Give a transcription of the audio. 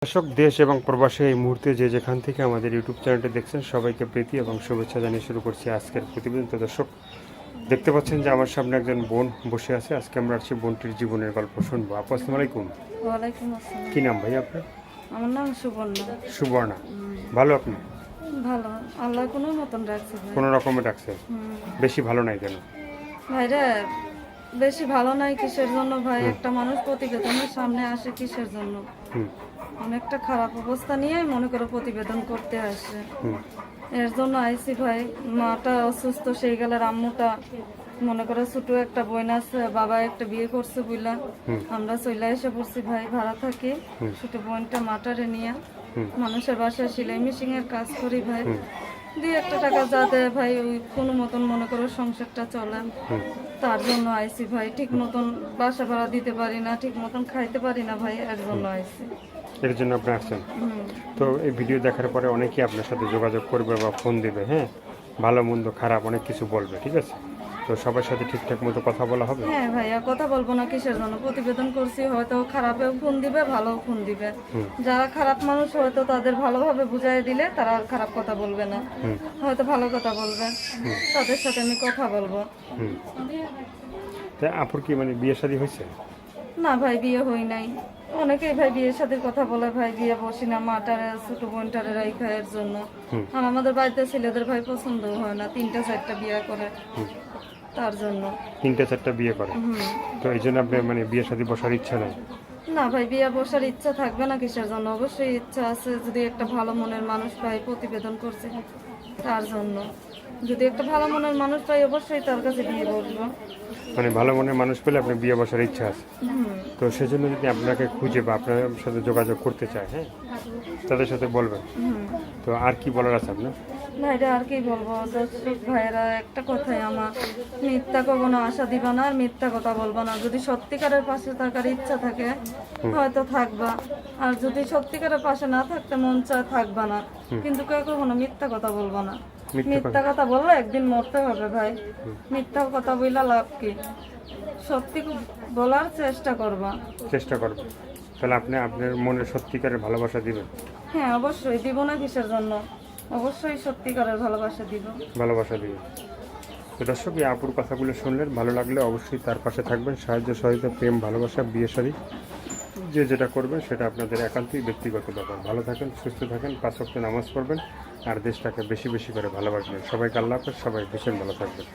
দর্শক, দেশ এবং প্রবাসে এই মুহূর্তে যে যেখান থেকে আমাদের ইউটিউব চ্যানেলটি দেখছেন সবাইকে প্রীতি এবং শুভেচ্ছা জানিয়ে শুরু করছি আজকের প্রতিবেদন। তো দর্শক, দেখতে পাচ্ছেন যে আমার সামনে একজন বোন বসে আছে। আজকে আমরা আসছি বোনটির জীবনের গল্প শুনবো। আপু, আসসালামু আলাইকুম। ওয়ালাইকুম আসসালাম। কি নাম ভাই আপনার? আমার নাম সুবর্ণা। সুবর্ণা। ভালো আপনি? ভালো, আল্লাহ কোনো মতন রাখছে ভাই। কোনো রকমে ডাকছে? বেশি ভালো নাই কেন ভাই রে, বেশি ভালো নাই কিসের জন্য ভাই? একটা মানুষ প্রতিবেদনের সামনে আসে কিসের জন্য? হুম অনেকটা খারাপ অবস্থা নিয়ে মনে করো প্রতিবেদন করতে আসে। হুম এর জন্য আইসি ভাই। মাটা অসুস্থ, সেই গেলার আম্মুটা মনে করো ছোট একটা বোন আছে, বাবা একটা বিয়ে করছে বুঝলা, আমরা চলে এসে পড়ছি ভাই, ভাড়া থাকি। ছোট বোনটা মাটারে নিয়ে মানুষের বাসায় সেলাই মেশিন এর কাজ করি ভাই। দুই একটা টাকা যা দেয় ভাই, ওই কোনো মতন মনে করো সংসারটা চলে। তার জন্য আইসি ভাই। ঠিক মতন বাসা ভাড়া দিতে পারি না, ঠিক মতন খাইতে পারি না ভাই, এর জন্য আইসি। এর জন্য আপনি আসছেন। তো এই ভিডিও দেখার পরে অনেকেই আপনার সাথে যোগাযোগ করবে বা ফোন দেবে, হ্যাঁ, ভালো মন্দ খারাপ অনেক কিছু বলবে, ঠিক আছে? তো সবার সাথে ঠিকঠাক মতো কথা বলা হবে? হ্যাঁ ভাইয়া, কথা বলবো না কিসের জন্য? প্রতিবেদন করছি, হয়তো খারাপেও ফোন দিবে, ভালোও ফোন দিবে। যারা খারাপ মানুষ হয়তো তাদের ভালোভাবে বুঝাই দিলে তারা আর খারাপ কথা বলবে না, হয়তো ভালো কথা বলবে। তাদের সাথে আমি কথা বলবো। তা আপুর কি মানে বিয়ে শাদী হয়েছে? না ভাই, বিয়ে হই নাই। অনেকেই ভাই বিয়ের সাথে কথা বলে, ভাই বিয়ে বসি না, মাটারে ছোট বোনটারে রাইখা, এর জন্য। আর আমাদের বাড়িতে ছেলেদের ভাই পছন্দ হয় না, 3টা 4টা বিয়ে করে, তার জন্য। 3টা 4টা বিয়ে করে? তো এই জন্য আপনি মানে বিয়ে শাদী বসার ইচ্ছা নাই? না ভাই, বিয়ে বসার ইচ্ছা থাকবে না কিসের জন্য? অবশ্যই ইচ্ছা আছে, যদি একটা ভালো মনের মানুষ পাই, প্রতিবেদন করছে তার জন্য। যদি একটা ভালো মনের মানুষ পাই, অবশ্যই তার কাছে বিয়ে বসবো। মানে ভালো মনের মানুষ পেলে আপনি বিয়ে বসার ইচ্ছা আছে? তো সেজন্য যদি আপনাকে খুঁজে বা আপনার সাথে যোগাযোগ করতে চায়, হ্যাঁ, তাদের সাথে বলবেন। তো আর কি বলার আছে আপনার? ভাইরা আর কি বলবো? দর্শক ভাইরা, একটা কথাই আমার, মিথ্যা কখনো আশা দিবা না, আর মিথ্যা কথা বলবা না। যদি সত্যিকারের পাশে থাকার ইচ্ছা থাকে হয়তো থাকবা, আর যদি সত্যিকারের পাশে না থাকতে মন চায় থাকবা না, কিন্তু কেউ কখনো মিথ্যা কথা বলবা না। মিথ্যা কথা বললে একদিন মরতে হবে ভাই। মিথ্যা কথা বইলা লাভ কি? সত্যি বলার চেষ্টা করবা। চেষ্টা করবেন। তাহলে আপনি আপনার মনে সত্যিকারের ভালোবাসা দিবেন? হ্যাঁ অবশ্যই দিব, না কিসের জন্য? অবশ্যই সত্যিকারের ভালোবাসা দিব। ভালোবাসা দিবেন। তো দর্শক, এই আপুর কথাগুলো শুনলেন, ভালো লাগলে অবশ্যই তার পাশে থাকবেন। সাহায্য সহযোগিতা, প্রেম, ভালোবাসা, বিয়ে শাদী যে যেটা করবেন সেটা আপনাদের একান্তই ব্যক্তিগত ব্যাপার। ভালো থাকেন, সুস্থ থাকেন, 5 ওয়াক্ত নামাজ পড়বেন, আর দেশটাকে বেশি বেশি করে ভালোবাসবেন। সবাইকে আল্লাহ হাফেজ, সবাই ভীষণ ভালো থাকবেন।